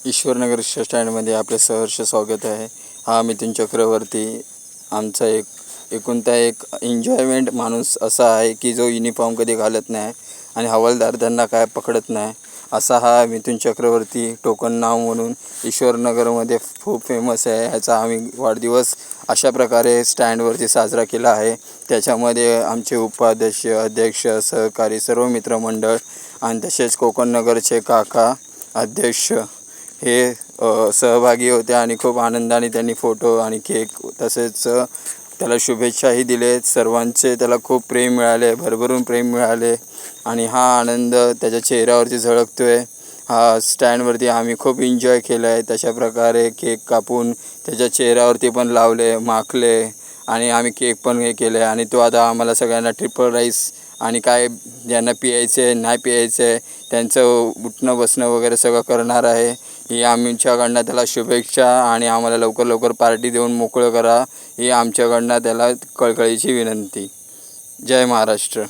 ईश्वरनगर स्टँडमध्ये आपले सहर्ष स्वागत आहे. हा मिथुन चक्रवर्ती आमचा एकूणता एक एन्जॉयमेंट माणूस असा आहे की जो युनिफॉर्म कधी घालत नाही आणि हवालदार त्यांना काय पकडत नाही. असा हा मिथुन चक्रवर्ती टोकन नाव म्हणून ईश्वरनगरमध्ये खूप फेमस आहे. ह्याचा आम्ही वाढदिवस अशा प्रकारे स्टँडवरती साजरा केला आहे. त्याच्यामध्ये आमचे उपाध्यक्ष, अध्यक्ष, सहकारी सर्व मित्रमंडळ आणि तसेच कोकणनगरचे काका अध्यक्ष हे सहभागी होते आणि खूप आनंदाने त्यांनी फोटो आणि केक तसेच त्याला शुभेच्छाही दिले. सर्वांचे त्याला खूप प्रेम मिळाले, भरभरून प्रेम मिळाले आणि हा आनंद त्याच्या चेहऱ्यावरती झळकतो आहे. हा स्टँडवरती आम्ही खूप एन्जॉय केलं आहे. तशा प्रकारे केक कापून त्याच्या चेहऱ्यावरती पण लावले, माखले आणि आम्ही केक पण हे केले आणि तो आता आम्हाला सगळ्यांना ट्रिपल राईस आणि काय ज्यांना पियायचं आहे नाही पियायचं आहे त्यांचं उठणं बसणं वगैरे सगळं करणार आहे. ही आमच्याकडनं त्याला शुभेच्छा आणि आम्हाला लवकर लवकर पार्टी देऊन मोकळं करा ही आमच्याकडनं त्याला कळकळीची विनंती. जय महाराष्ट्र.